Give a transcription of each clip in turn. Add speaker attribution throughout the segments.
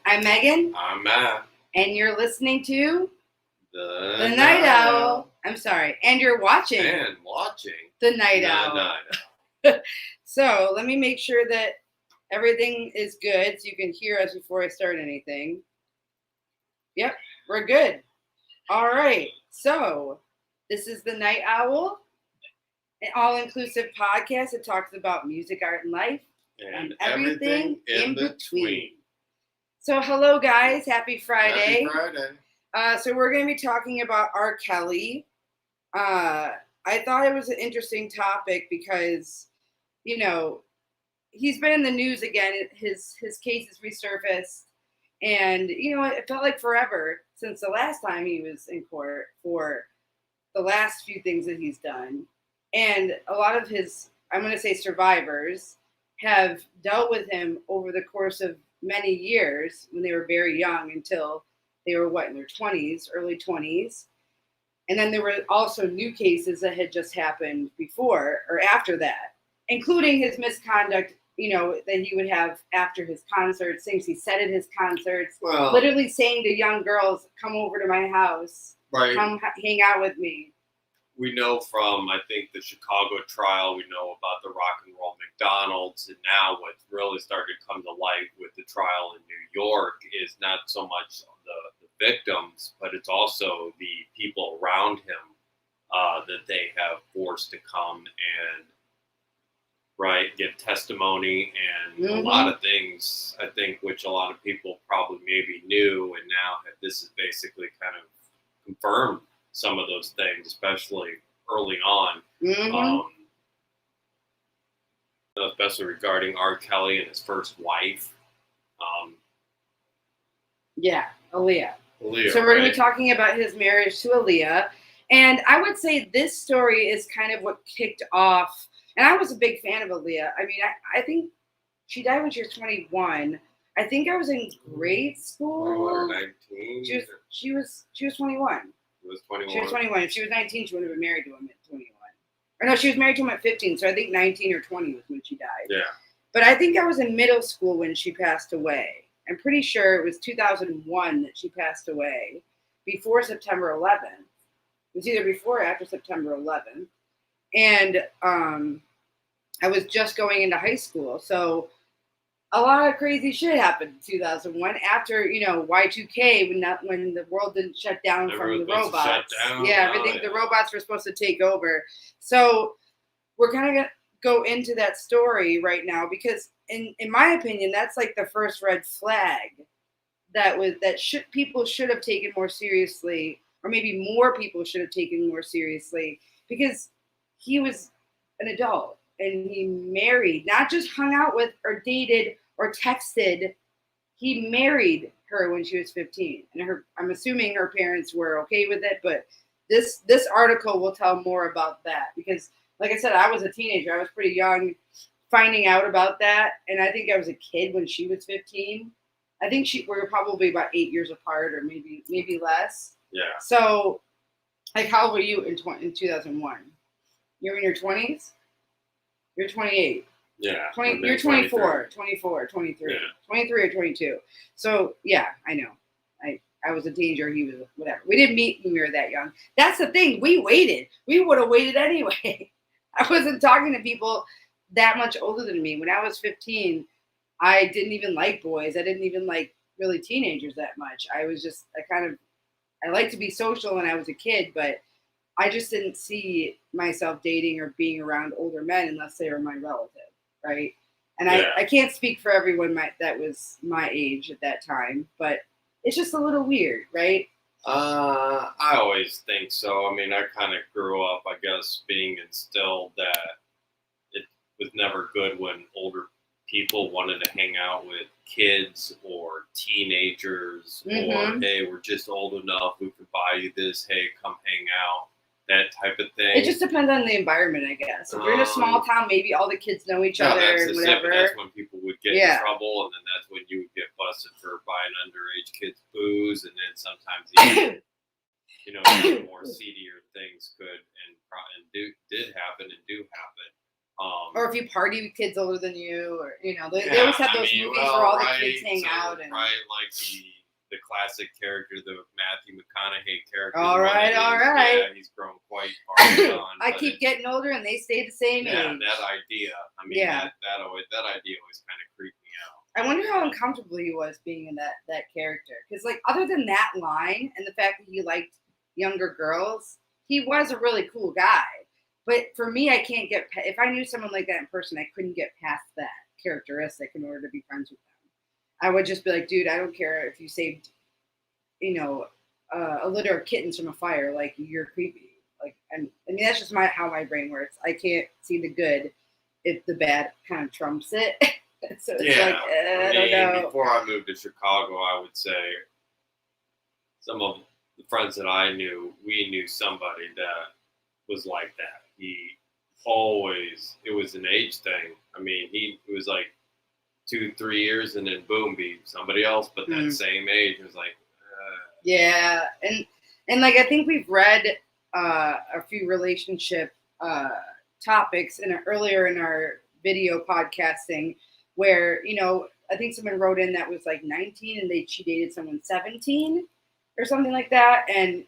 Speaker 1: I'm Megan.
Speaker 2: I'm Matt.
Speaker 1: And you're listening to
Speaker 2: The
Speaker 1: Night Owl. I'm sorry. And you're watching. The Night Owl. So let me make sure that everything is good so you can hear us before I start anything. Yep, we're good. All right. So this is The Night Owl, an all-inclusive podcast that talks about music, art, and life.
Speaker 2: And everything in between.
Speaker 1: So hello, guys. Happy Friday.
Speaker 2: Happy Friday.
Speaker 1: So we're going to be talking about R. Kelly. I thought it was an interesting topic because, you know, he's been in the news again. His case has resurfaced. And, you know, it felt like forever since the last time he was in court for the last few things that he's done. And a lot of his, I'm going to say survivors, have dealt with him over the course of many years when they were very young until they were, in their 20s, early 20s. And then there were also new cases that had just happened before or after that, including his misconduct, you know, that he would have after his concerts, things he said at his concerts, literally saying to young girls, come over to my house, come hang out with me.
Speaker 2: We know from, I think, the Chicago trial, we know about the Rock and Roll McDonald's, and now what's really started to come to light with the trial in New York is not so much the victims, but it's also the people around him that they have forced to come and give testimony and a lot of things, I think, which a lot of people probably maybe knew, and now this is basically kind of confirmed some of those things, especially early on, especially regarding R. Kelly and his first wife.
Speaker 1: Aliyah. So we're going to be talking about his marriage to Aliyah. And I would say this story is kind of what kicked off. And I was a big fan of Aliyah. I mean, I think she died when she was 21. I think I was in grade school.
Speaker 2: 19?
Speaker 1: She was 21.
Speaker 2: She was 21.
Speaker 1: She was 21. If she was 19, she would have been married to him at 21. Or no, she was married to him at 15. So I think 19 or 20 was when she died.
Speaker 2: Yeah.
Speaker 1: But I think I was in middle school when she passed away. I'm pretty sure it was 2001 that she passed away, before September 11th. It was either before or after September 11th. And I was just going into high school. So a lot of crazy shit happened in 2001 after, you know, Y2K, when the world didn't shut down from the robots. The robots were supposed to take over. So we're kind of going to go into that story right now because in my opinion, that's like the first red flag people should have taken more seriously, or maybe more people should have taken more seriously, because he was an adult and he married, not just hung out with or dated or texted. He married her when she was 15, and I'm assuming her parents were okay with it. But this article will tell more about that because, like I said, I was a teenager. I was pretty young finding out about that, and I think I was a kid when she was 15. I think we were probably about 8 years apart, or maybe less.
Speaker 2: Yeah.
Speaker 1: So, like, how old were you in 2001? You were in your 20s? You're 28.
Speaker 2: Yeah.
Speaker 1: You're 24, 23. Yeah. 23 or 22. So, yeah, I know. I was a teenager. He was whatever. We didn't meet when we were that young. That's the thing. We waited. We would have waited anyway. I wasn't talking to people that much older than me. When I was 15, I didn't even like boys. I didn't even like really teenagers that much. I like to be social when I was a kid, but I just didn't see myself dating or being around older men unless they were my relative, right? And I can't speak for everyone that was my age at that time, but it's just a little weird, right?
Speaker 2: I always think so. I mean, I kind of grew up, I guess, being instilled that it was never good when older people wanted to hang out with kids or teenagers, or, hey, we're just old enough, we could buy you this, hey, come hang out, that type of thing.
Speaker 1: It just depends on the environment, I guess. If you're in a small town, maybe all the kids know each other and whatever.
Speaker 2: That's when people would get in trouble, and then that's when you would get busted for buying underage kids booze, and then sometimes even, more seedier things could and did happen and do happen.
Speaker 1: Or if you party with kids older than you, or they always have those movies where all the kids hang out and
Speaker 2: like the classic character, the Matthew McConaughey character.
Speaker 1: All right.
Speaker 2: Yeah, he's grown quite far on.
Speaker 1: I keep getting older and they stay the same age.
Speaker 2: Yeah, that idea. I mean, that idea always kind of creeped me out.
Speaker 1: I wonder how uncomfortable he was being in that character, because like other than that line and the fact that he liked younger girls, he was a really cool guy. But for me, I can't get if I knew someone like that in person, I couldn't get past that characteristic in order to be friends with them. I would just be like, dude, I don't care if you saved, a litter of kittens from a fire. Like, you're creepy. Like, and I mean, that's just how my brain works. I can't see the good if the bad kind of trumps it. So it's like, I don't know.
Speaker 2: Before I moved to Chicago, I would say some of the friends that I knew, we knew somebody that was like that. It was an age thing. I mean, it was like 2-3 years and then boom, be somebody else, but that same age. It was like,
Speaker 1: yeah. And like, I think we've read a few relationship topics earlier in our video podcasting where, I think someone wrote in that was like 19 and she dated someone 17 or something like that. And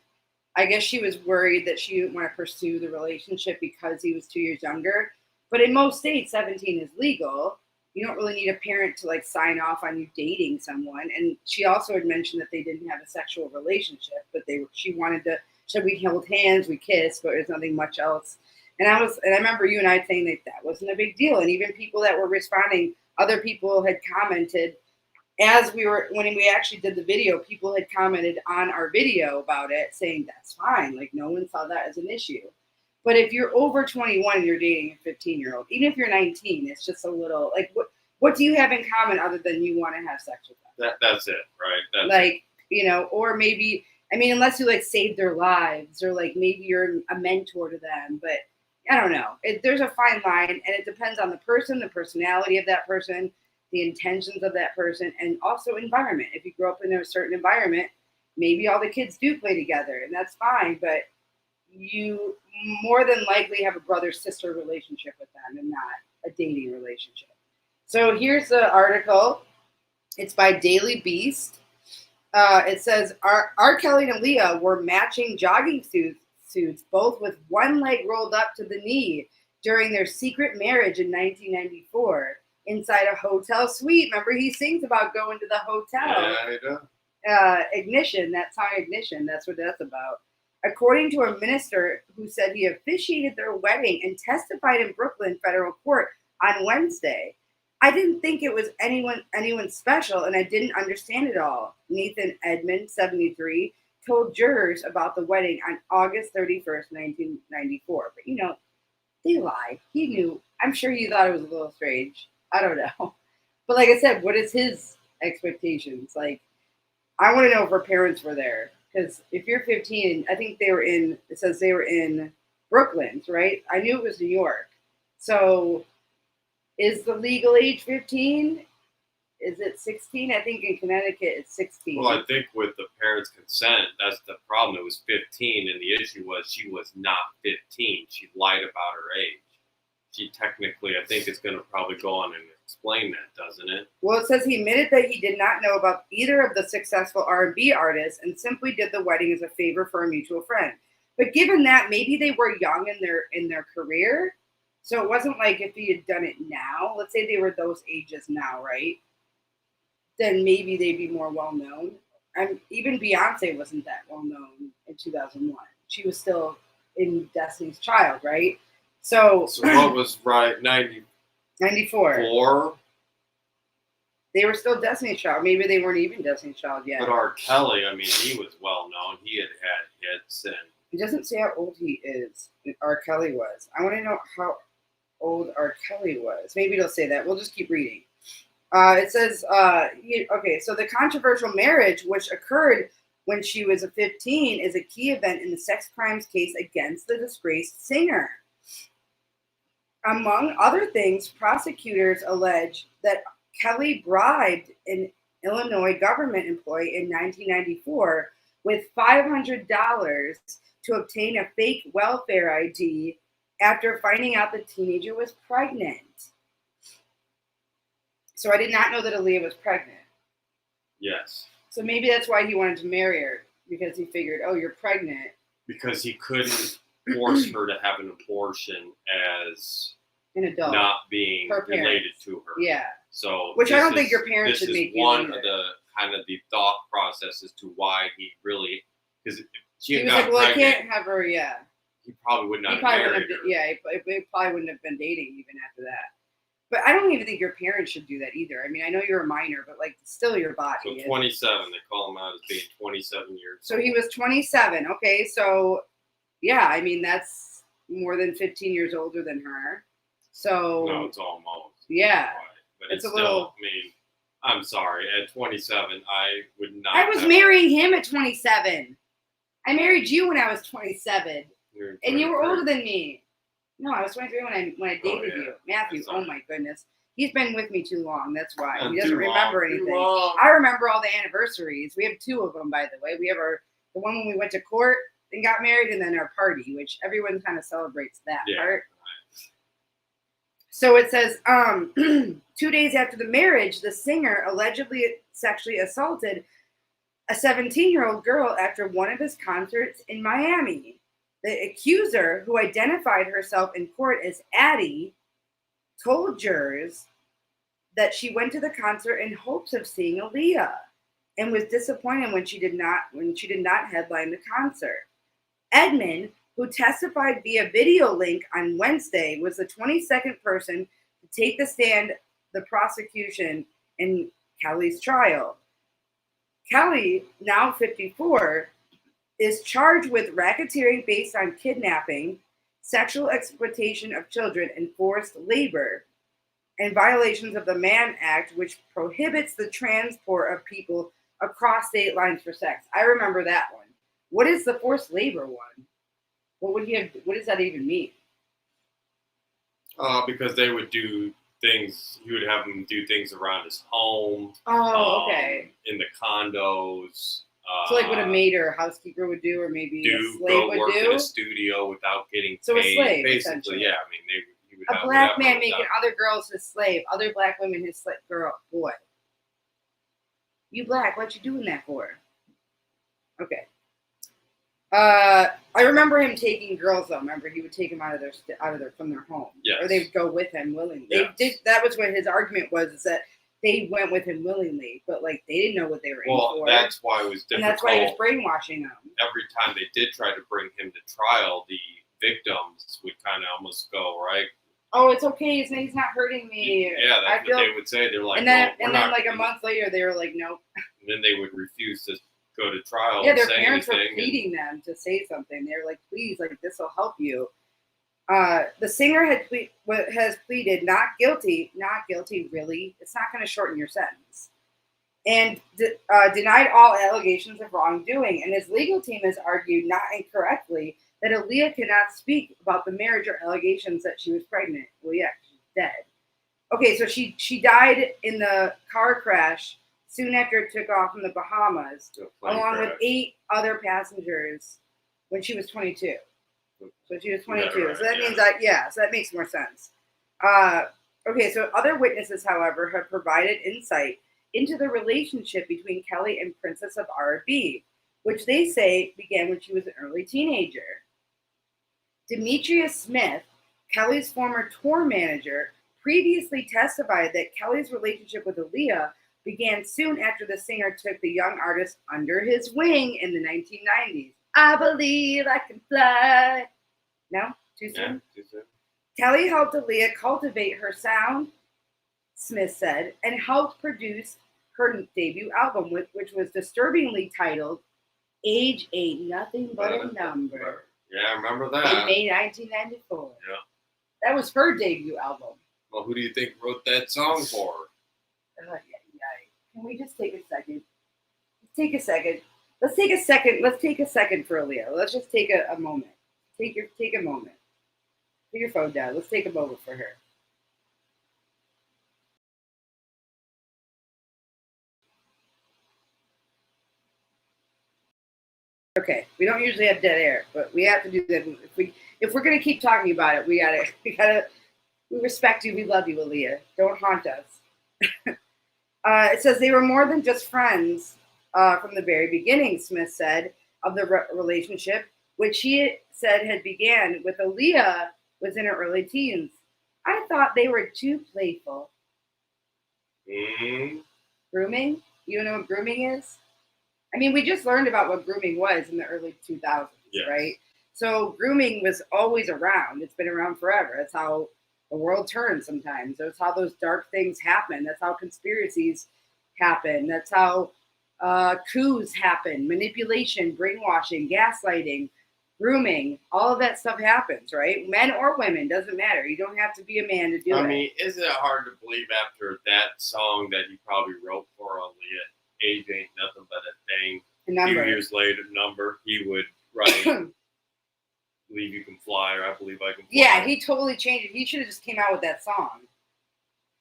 Speaker 1: I guess she was worried that she didn't want to pursue the relationship because he was 2 years younger. But in most states, 17 is legal. You don't really need a parent to like sign off on you dating someone. And she also had mentioned that they didn't have a sexual relationship, but she wanted to. So we held hands, we kissed, but there's nothing much else. And I remember you and I saying that wasn't a big deal. And even people that were responding, other people had commented when we actually did the video, people had commented on our video about it saying that's fine. Like, no one saw that as an issue. But if you're over 21 and you're dating a 15-year-old, even if you're 19, it's just a little like, what do you have in common other than you want to have sex with them?
Speaker 2: That's it, right?
Speaker 1: Or maybe, I mean, unless you like saved their lives or like maybe you're a mentor to them, but I don't know. There's a fine line, and it depends on the person, the personality of that person, the intentions of that person, and also environment. If you grow up in a certain environment, maybe all the kids do play together, and that's fine, but you more than likely have a brother-sister relationship with them and not a dating relationship. So here's the article. It's by Daily Beast. It says, R. Kelly and Aliyah were matching jogging suits, both with one leg rolled up to the knee during their secret marriage in 1994 inside a hotel suite. Remember, he sings about going to the hotel.
Speaker 2: Yeah, I know.
Speaker 1: Ignition, that song Ignition, that's what that's about. According to a minister who said he officiated their wedding and testified in Brooklyn federal court on Wednesday. I didn't think it was anyone special, and I didn't understand it all. Nathan Edmond, 73, told jurors about the wedding on August 31st, 1994. But, they lied. He knew. I'm sure he thought it was a little strange. I don't know. But like I said, what is his expectations? Like, I want to know if her parents were there. Because if you're 15, I think it says they were in Brooklyn, right? I knew it was New York. So is the legal age 15? Is it 16? I think in Connecticut it's 16.
Speaker 2: Well, I think with the parents' consent, that's the problem. It was 15, and the issue was she was not 15. She lied about her age. She technically, I think it's going to probably go on and explain that, doesn't it?
Speaker 1: Well, it says he admitted that he did not know about either of the successful R&B artists and simply did the wedding as a favor for a mutual friend. But given that, maybe they were young in their career, so it wasn't like if he had done it now. Let's say they were those ages now, right? Then maybe they'd be more well known. And even Beyonce wasn't that well known in 2001. She was still in Destiny's Child, right? So
Speaker 2: what was right
Speaker 1: 94.
Speaker 2: 4?
Speaker 1: They were still Destiny's Child. Maybe they weren't even Destiny's Child yet.
Speaker 2: But R. Kelly, I mean, he was well known. He had hits, and
Speaker 1: it doesn't say how old he is. R. Kelly was. I want to know how old R. Kelly was. Maybe it'll say that. We'll just keep reading. It says, so the controversial marriage, which occurred when she was 15, is a key event in the sex crimes case against the disgraced singer. Among other things, prosecutors allege that Kelly bribed an Illinois government employee in 1994 with $500 to obtain a fake welfare ID after finding out the teenager was pregnant. So I did not know that Aliyah was pregnant.
Speaker 2: Yes.
Speaker 1: So maybe that's why he wanted to marry her, because he figured, oh, you're pregnant.
Speaker 2: Because he couldn't force her to have an abortion as
Speaker 1: an adult,
Speaker 2: not being related to her.
Speaker 1: Yeah.
Speaker 2: So
Speaker 1: which I don't think your parents should make you.
Speaker 2: This is one of the kind of the thought process as to why he really, because
Speaker 1: he was like, well, I can't have her. Yeah.
Speaker 2: He probably would not have married her.
Speaker 1: Yeah, he probably wouldn't have been dating even after that. But I don't even think your parents should do that either. I mean, I know you're a minor, but like, still your body.
Speaker 2: So 27, they call him out as being 27 years
Speaker 1: old. So he was 27. Okay, so yeah, I mean, that's more than 15 years older than her. So
Speaker 2: no, it's almost.
Speaker 1: Yeah,
Speaker 2: but it's still, little. I mean, I'm sorry. At 27, I would not.
Speaker 1: I was marrying him at 27. I married you when I was 27, and you were older than me. No, I was 23 when I dated you, Matthew. Oh my goodness, he's been with me too long. That's why he doesn't remember anything. I remember all the anniversaries. We have 2 of them, by the way. We have the one when we went to court and got married, and then our party, which everyone kind of celebrates that part. So it says, 2 days after the marriage, the singer allegedly sexually assaulted a 17-year-old girl after one of his concerts in Miami. The accuser, who identified herself in court as Addie, told jurors that she went to the concert in hopes of seeing Aliyah and was disappointed when she did not headline the concert. Edmond, who testified via video link on Wednesday, was the 22nd person to take the stand, the prosecution in Kelly's trial. Kelly, now 54, is charged with racketeering based on kidnapping, sexual exploitation of children, and forced labor, and violations of the Mann Act, which prohibits the transport of people across state lines for sex. I remember that one. What is the forced labor one? What does that even mean?
Speaker 2: Because they would do things. You would have them do things around his home.
Speaker 1: Oh, okay.
Speaker 2: In the condos.
Speaker 1: So like what a maid or a housekeeper would do, or maybe a slave would
Speaker 2: work
Speaker 1: do?
Speaker 2: in a studio without getting paid.
Speaker 1: So a slave,
Speaker 2: basically, yeah. I mean, he would
Speaker 1: a black man making other girls his slave, other black women his slave. Girl, boy, you black? What you doing that for? Okay. I remember him taking girls though. Remember, he would take them from their home, or they would go with him willingly. Yes. That was what his argument was: is that they went with him willingly, but like they didn't know what they were in for.
Speaker 2: Well, that's why it was difficult.
Speaker 1: And that's why he was brainwashing them.
Speaker 2: Every time they did try to bring him to trial, the victims would kind of almost go, right?
Speaker 1: Oh, it's okay. He's not hurting me.
Speaker 2: Yeah, that's what they would say. They're like,
Speaker 1: and then like a month later, they were like, nope.
Speaker 2: And then they would refuse to go to trial.
Speaker 1: Yeah, their parents were pleading them to say something. They were like, please, like this will help you. The singer has pleaded not guilty. Not guilty, really? It's not going to shorten your sentence. And denied all allegations of wrongdoing. And his legal team has argued, not incorrectly, that Aliyah cannot speak about the marriage or allegations that she was pregnant. Well, yeah, she's dead. Okay, so she died in the car crash soon after it took off from the Bahamas, along with 8 other passengers when she was 22. So she was 22. Right, so that means so that makes more sense. Okay, so other witnesses, however, have provided insight into the relationship between Kelly and Princess of R&B, which they say began when she was an early teenager. Demetria Smith, Kelly's former tour manager, previously testified that Kelly's relationship with Aliyah began soon after the singer took the young artist under his wing in the 1990s. I believe I can fly. No? Too soon?
Speaker 2: Yeah, too soon.
Speaker 1: Kelly helped Aliyah cultivate her sound, Smith said, and helped produce her debut album, which was disturbingly titled Age Ain't Nothing But a Number.
Speaker 2: Yeah, I remember that.
Speaker 1: In May 1994.
Speaker 2: Yeah.
Speaker 1: That was her debut album.
Speaker 2: Well, who do you think wrote that song for her?
Speaker 1: Can we just take a second? Take a second. Let's take a second. Let's take a second for Aliyah. Let's just take a moment. Take a moment. Put your phone down. Let's take a moment for her. Okay, we don't usually have dead air, but we have to do that. if we're gonna keep talking about it, we respect you, we love you, Aliyah. Don't haunt us. It says they were more than just friends from the very beginning, Smith said, of the relationship, which he said had began with Aliyah was in her early teens. I thought they were too playful.
Speaker 2: Mm-hmm.
Speaker 1: Grooming? You know what grooming is? I mean, we just learned about what grooming was in the early 2000s,
Speaker 2: Yes.
Speaker 1: right? So grooming was always around. It's been around forever. That's how the world turns sometimes. That's how those dark things happen. That's how conspiracies happen. That's how coups happen. Manipulation, brainwashing, gaslighting, grooming. All of that stuff happens, right? Men or women, doesn't matter. You don't have to be a man to do it.
Speaker 2: I mean, isn't it hard to believe after that song that he probably wrote for Aliyah, age ain't nothing but a thing. A few years later, he would write Believe You Can Fly, or I Believe I Can Fly.
Speaker 1: Yeah, he totally changed it. He should have just came out with that song.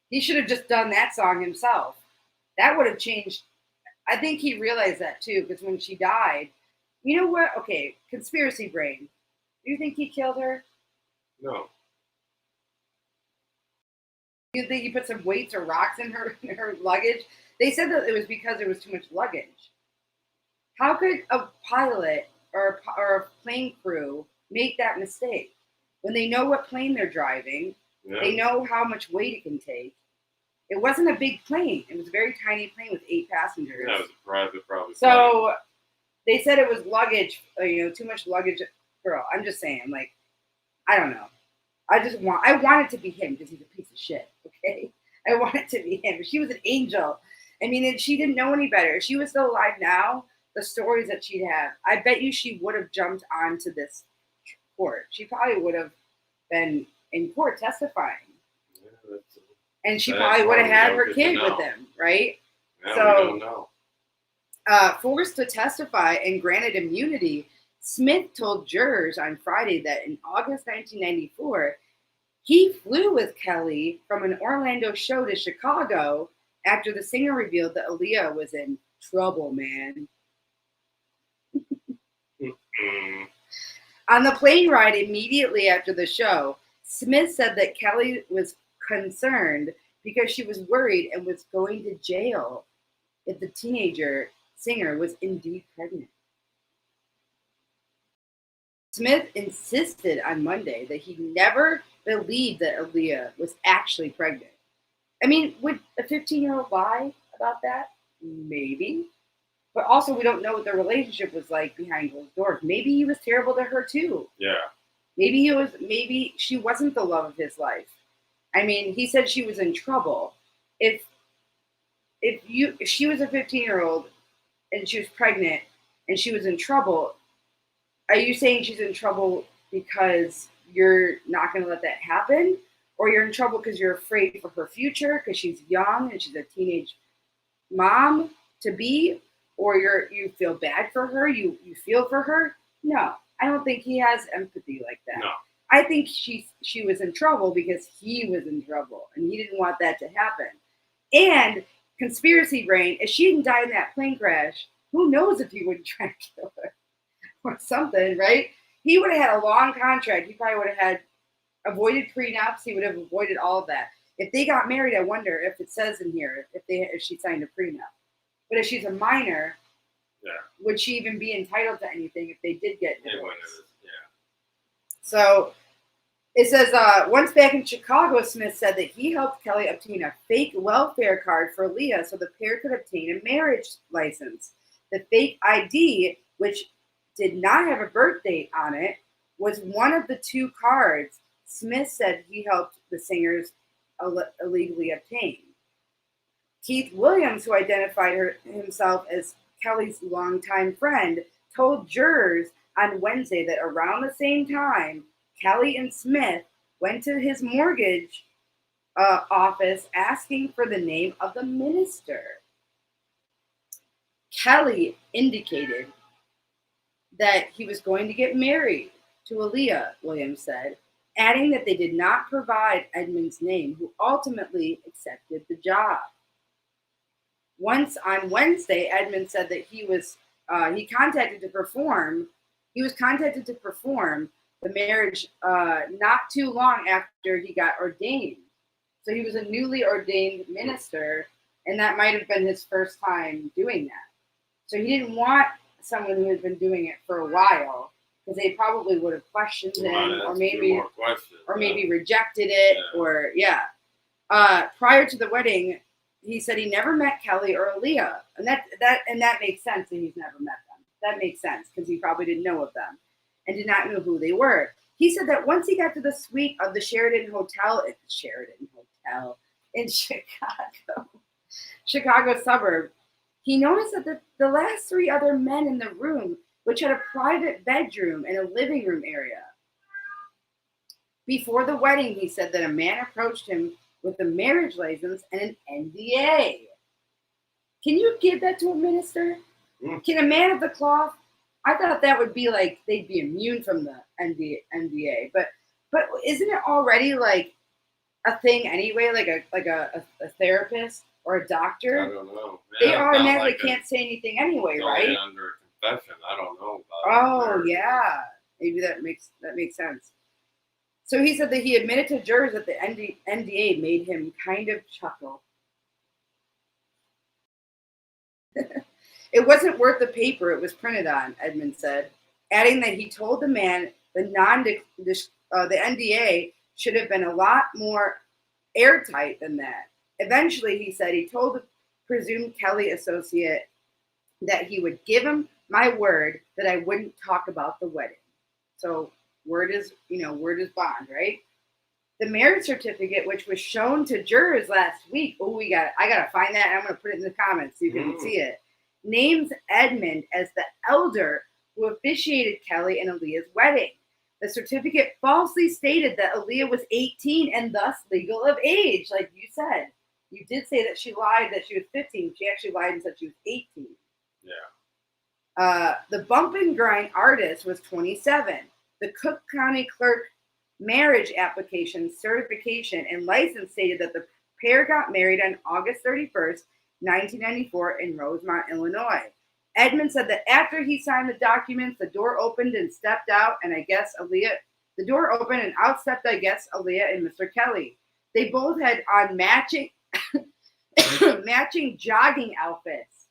Speaker 1: He should have just done that song himself. That would have changed. I think he realized that too, because when she died, you know what? Okay, conspiracy brain. Do you think he killed her?
Speaker 2: No.
Speaker 1: Do you think he put some weights or rocks in her luggage? They said that it was because there was too much luggage. How could a pilot or a plane crew make that mistake when they know what plane they're driving? Yeah. They know how much weight it can take. It wasn't a big plane. It was a very tiny plane with 8 passengers.
Speaker 2: Yeah, it was a private, probably.
Speaker 1: So
Speaker 2: plane.
Speaker 1: They said it was luggage, too much luggage. Girl, I'm just saying, like, I don't know. I want it to be him because he's a piece of shit, okay? I want it to be him. She was an angel. I mean, she didn't know any better. If she was still alive now, the stories that she'd have, I bet you she would have jumped onto this court. She probably would have been in court testifying. Yeah, and she probably would have had her kid with him, right?
Speaker 2: Yeah, so, we don't know.
Speaker 1: Forced to testify and granted immunity, Smith told jurors on Friday that in August 1994, he flew with Kelly from an Orlando show to Chicago after the singer revealed that Aliyah was in trouble, man. On the plane ride immediately after the show, Smith said that Kelly was concerned because she was worried and was going to jail if the teenager singer was indeed pregnant. Smith insisted on Monday that he never believed that Aliyah was actually pregnant. I mean, would a 15-year-old lie about that? Maybe. But also, we don't know what their relationship was like behind closed doors. Maybe he was terrible to her too.
Speaker 2: Yeah.
Speaker 1: Maybe she wasn't the love of his life. I mean, he said she was in trouble. If she was a 15-year-old and she was pregnant and she was in trouble, are you saying she's in trouble because you're not going to let that happen? Or you're in trouble because you're afraid for her future because she's young and she's a teenage mom to be? Or you feel bad for her? You feel for her? No, I don't think he has empathy like that.
Speaker 2: No.
Speaker 1: I think she was in trouble because he was in trouble and he didn't want that to happen. And conspiracy brain, if she didn't die in that plane crash, who knows if he wouldn't try to kill her or something, right? He would have had a long contract. He probably would have had avoided prenups. He would have avoided all of that. If they got married, I wonder if it says in here if she signed a prenup. But if she's a minor,
Speaker 2: yeah,
Speaker 1: would she even be entitled to anything if they did get divorced?
Speaker 2: Yeah.
Speaker 1: So it says, once back in Chicago, Smith said that he helped Kelly obtain a fake welfare card for Aliyah so the pair could obtain a marriage license. The fake ID, which did not have a birth date on it, was one of the 2 cards Smith said he helped the singers illegally obtain. Keith Williams, who identified himself as Kelly's longtime friend, told jurors on Wednesday that around the same time, Kelly and Smith went to his mortgage office asking for the name of the minister. Kelly indicated that he was going to get married to Aliyah, Williams said, adding that they did not provide Edmund's name, who ultimately accepted the job. Once on Wednesday, Edmund said that he was contacted to perform the marriage not too long after he got ordained. So he was a newly ordained minister, and that might have been his first time doing that. So he didn't want someone who had been doing it for a while, because they probably would have questioned him, or maybe rejected it, or prior to the wedding, he said he never met Kelly or Aliyah, and that makes sense. And he's never met them. That makes sense because he probably didn't know of them and did not know who they were. He said that once he got to the suite of the Sheraton Hotel in Chicago suburb, he noticed that the last three other men in the room, which had a private bedroom and a living room area. Before the wedding, he said that a man approached him with a marriage license and an NDA. Can you give that to a minister? Can a man of the cloth? I thought that would be like they'd be immune from the NDA, but isn't it already like a thing anyway? Like a therapist or a doctor?
Speaker 2: I don't know.
Speaker 1: They automatically can't say anything anyway, right?
Speaker 2: Under confession, I don't know about.
Speaker 1: Oh yeah, maybe that makes sense. So he said that he admitted to jurors that the NDA made him kind of chuckle. It wasn't worth the paper it was printed on, Edmund said, adding that he told the man the NDA should have been a lot more airtight than that. Eventually, he said he told the presumed Kelly associate that he would give him my word that I wouldn't talk about the wedding. So word is bond, right? The marriage certificate, which was shown to jurors last week. Oh, I gotta find that. I'm gonna put it in the comments so you can see it. Names Edmund as the elder who officiated Kelly and Aliyah's wedding. The certificate falsely stated that Aliyah was 18 and thus legal of age, like you said. You did say that she lied that she was 15. She actually lied and said she was 18.
Speaker 2: Yeah.
Speaker 1: The bump and grind artist was 27. The Cook County clerk marriage application, certification, and license stated that the pair got married on August 31st, 1994 in Rosemont, Illinois. Edmund said that after he signed the documents, the door opened and stepped out, and the door opened and out stepped, Aliyah and Mr. Kelly. They both had on matching jogging outfits.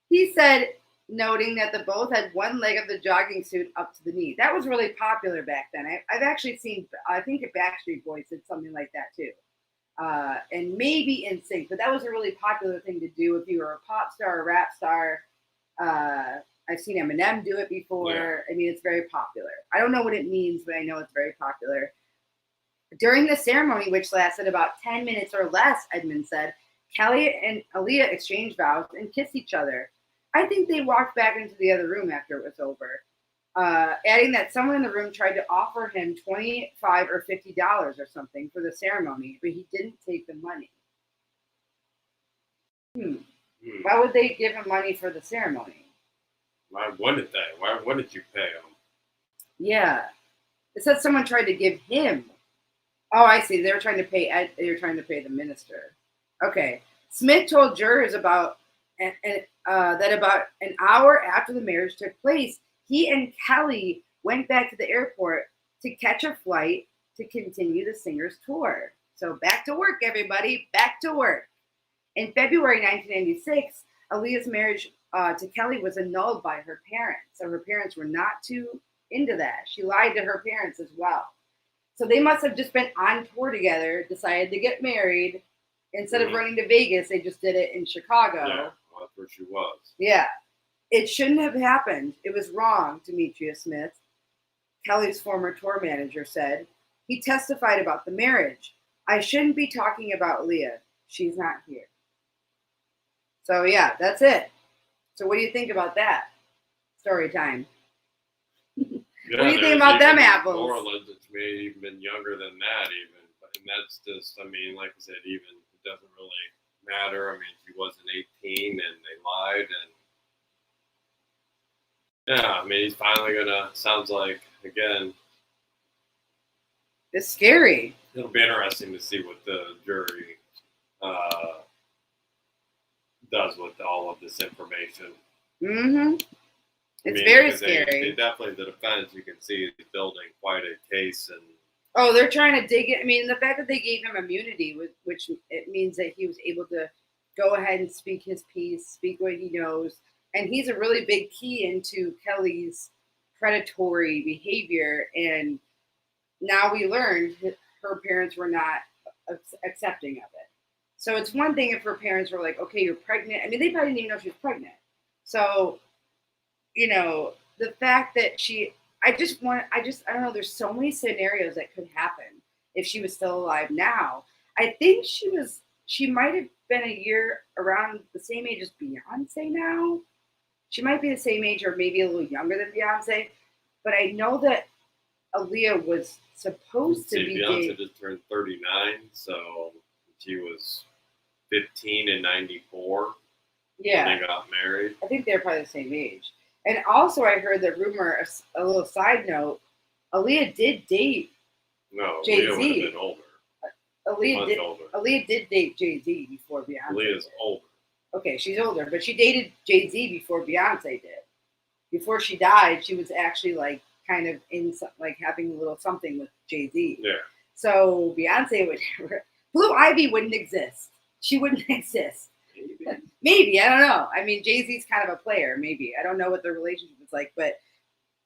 Speaker 1: He said, noting that the both had one leg of the jogging suit up to the knee. That was really popular back then. I've actually seen, I think Backstreet Boys did something like that too. And maybe NSYNC, but that was a really popular thing to do if you were a pop star or rap star. I've seen Eminem do it before. Yeah. I mean, it's very popular. I don't know what it means, but I know it's very popular. During the ceremony, which lasted about 10 minutes or less, Edmund said, Kelly and Aliyah exchanged vows and kissed each other. I think they walked back into the other room after it was over, adding that someone in the room tried to offer him $25 or $50 or something for the ceremony, but he didn't take the money. Why would they give him money for the ceremony?
Speaker 2: Why wouldn't they? Why wouldn't you pay him?
Speaker 1: Yeah. It said someone tried to give him. Oh, I see. They were trying to pay. They were trying to pay the minister. Okay. Smith told jurors that about an hour after the marriage took place, he and Kelly went back to the airport to catch a flight to continue the singer's tour. So back to work, everybody. Back to work. In February 1996, Aliyah's marriage to Kelly was annulled by her parents. So her parents were not too into that. She lied to her parents as well. So they must have just been on tour together, decided to get married. Instead of running to Vegas, they just did it in Chicago.
Speaker 2: Yeah, well, that's where she was.
Speaker 1: Yeah. It shouldn't have happened. It was wrong, Demetria Smith, Kelly's former tour manager, said. He testified about the marriage. I shouldn't be talking about Aliyah. She's not here. So, yeah, that's it. So what do you think about that? Story time.
Speaker 2: Yeah,
Speaker 1: what do you think about them apples?
Speaker 2: Orleans, it's maybe even younger than that even. And that's just, I mean, like I said, even it doesn't really matter. I mean, she wasn't 18 and they lied. And yeah, I mean, he's finally sounds like, again.
Speaker 1: It's scary.
Speaker 2: It'll be interesting to see what the jury does with all of this information.
Speaker 1: Mm-hmm. It's very
Speaker 2: because
Speaker 1: scary.
Speaker 2: They definitely, the defense, you can see, is building quite a case. And
Speaker 1: oh, they're trying to dig it. I mean, the fact that they gave him immunity, which it means that he was able to go ahead and speak his piece, speak what he knows, and he's a really big key into Kelly's predatory behavior. And now we learned her parents were not accepting of it. So it's one thing if her parents were like, "Okay, you're pregnant." I mean, they probably didn't even know she was pregnant. So the fact that I don't know, there's so many scenarios that could happen if she was still alive now. I think she might have been a year around the same age as Beyonce now. She might be the same age or maybe a little younger than Beyonce, but I know that Aliyah was supposed to be
Speaker 2: Beyonce just turned 39, so she was 15 in 94
Speaker 1: yeah,
Speaker 2: when they got married.
Speaker 1: I think they're probably the same age. And also, I heard the rumor. A little side note: Aaliyah did date
Speaker 2: No,
Speaker 1: Jay
Speaker 2: Aaliyah would have
Speaker 1: Z.
Speaker 2: been older.
Speaker 1: Aaliyah
Speaker 2: Older.
Speaker 1: Did date Jay Z before Beyonce.
Speaker 2: Aaliyah's
Speaker 1: did.
Speaker 2: older.
Speaker 1: Okay, she's older, but she dated Jay Z before Beyonce did. Before she died, she was actually like kind of in like having a little something with Jay Z.
Speaker 2: Yeah.
Speaker 1: So Beyonce would never. Blue Ivy wouldn't exist. She wouldn't exist. Maybe, I don't know. I mean, Jay-Z's kind of a player. Maybe, I don't know what their relationship was like, but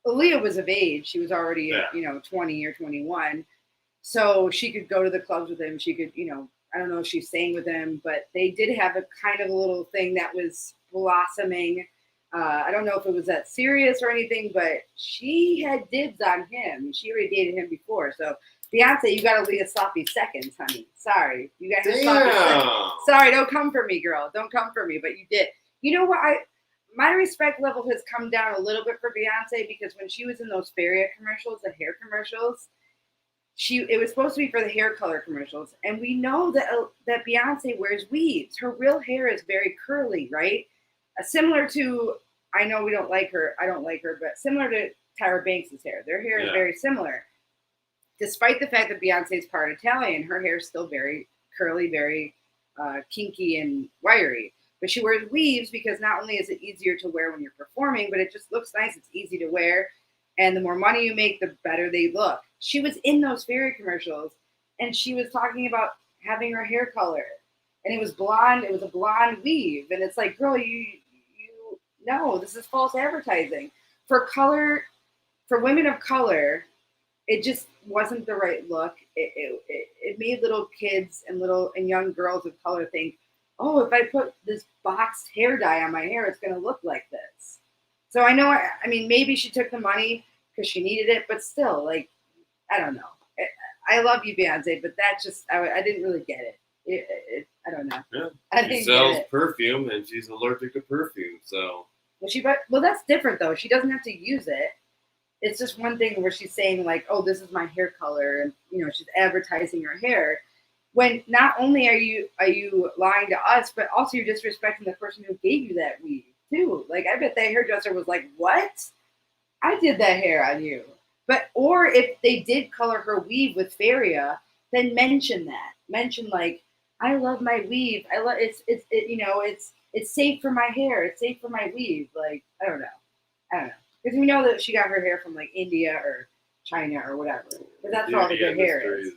Speaker 1: Aaliyah was of age. She was already 20 or 21, so she could go to the clubs with him. She could, I don't know if she sang with him, but they did have a kind of a little thing that was blossoming. I don't know if it was that serious or anything, but she had dibs on him. She already dated him before, so Beyonce, you got to lead a sloppy seconds, honey. Sorry, you got to sloppy seconds. Sorry, don't come for me, girl. Don't come for me, but you did. You know what? My respect level has come down a little bit for Beyonce because when she was in those Faria commercials, the hair commercials, it was supposed to be for the hair color commercials, and we know that Beyonce wears weaves. Her real hair is very curly, right? Similar to, I know we don't like her. I don't like her, but similar to Tyra Banks' hair. Their hair is very similar. Despite the fact that Beyonce is part Italian, her hair is still very curly, very kinky and wiry. But she wears weaves because not only is it easier to wear when you're performing, but it just looks nice. It's easy to wear. And the more money you make, the better they look. She was in those fairy commercials, and she was talking about having her hair colored. And it was blonde. It was a blonde weave. And it's like, girl, you no, this is false advertising. For women of color, it just wasn't the right look. It made little kids and young girls of color think, oh, if I put this boxed hair dye on my hair, it's going to look like this. So I know, I mean, maybe she took the money because she needed it, but still, like, I don't know. I love you, Beyonce, but that just, I didn't really get it. I don't know.
Speaker 2: Yeah. She sells perfume and she's allergic to perfume, so.
Speaker 1: Well, that's different though. She doesn't have to use it. It's just one thing where she's saying like, oh, this is my hair color, and she's advertising her hair. When not only are you lying to us, but also you're disrespecting the person who gave you that weave too. Like, I bet that hairdresser was like, what? I did that hair on you. Or if they did color her weave with Faria, then mention that. Mention like, I love my weave. I love it's safe for my hair. It's safe for my weave. Like, I don't know. Because we know that she got her hair from like India or China or whatever. But that's where all the good hair is.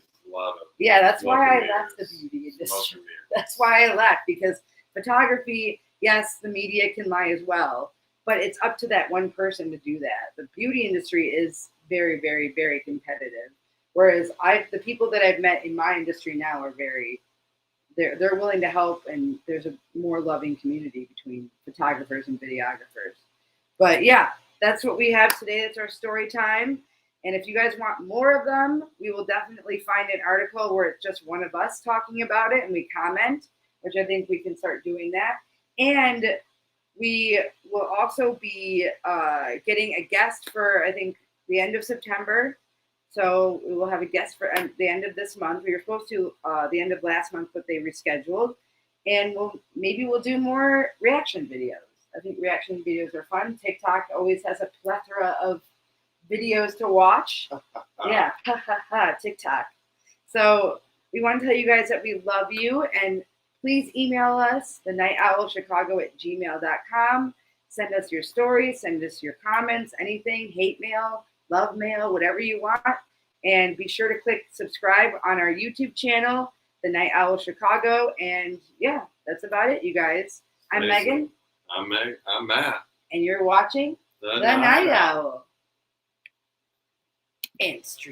Speaker 1: That's why I left the beauty industry. That's why I left, because photography, yes, the media can lie as well, but it's up to that one person to do that. The beauty industry is very, very, very competitive. Whereas the people that I've met in my industry now are they're willing to help, and there's a more loving community between photographers and videographers. But yeah, that's what we have today. That's our story time. And if you guys want more of them, we will definitely find an article where it's just one of us talking about it and we comment, which I think we can start doing that. And we will also be getting a guest for, I think, the end of September. So we will have a guest for the end of this month. We were supposed to the end of last month, but they rescheduled. And maybe we'll do more reaction videos. I think reaction videos are fun. TikTok always has a plethora of videos to watch. Yeah, TikTok. So we want to tell you guys that we love you, and please email us, thenightowlchicago@gmail.com. Send us your stories, send us your comments, anything, hate mail, love mail, whatever you want. And be sure to click subscribe on our YouTube channel, The Night Owl Chicago. And yeah, that's about it, you guys. I'm Megan.
Speaker 2: I'm Matt.
Speaker 1: And you're watching
Speaker 2: The
Speaker 1: The Night
Speaker 2: Owl.
Speaker 1: Owl. And stream.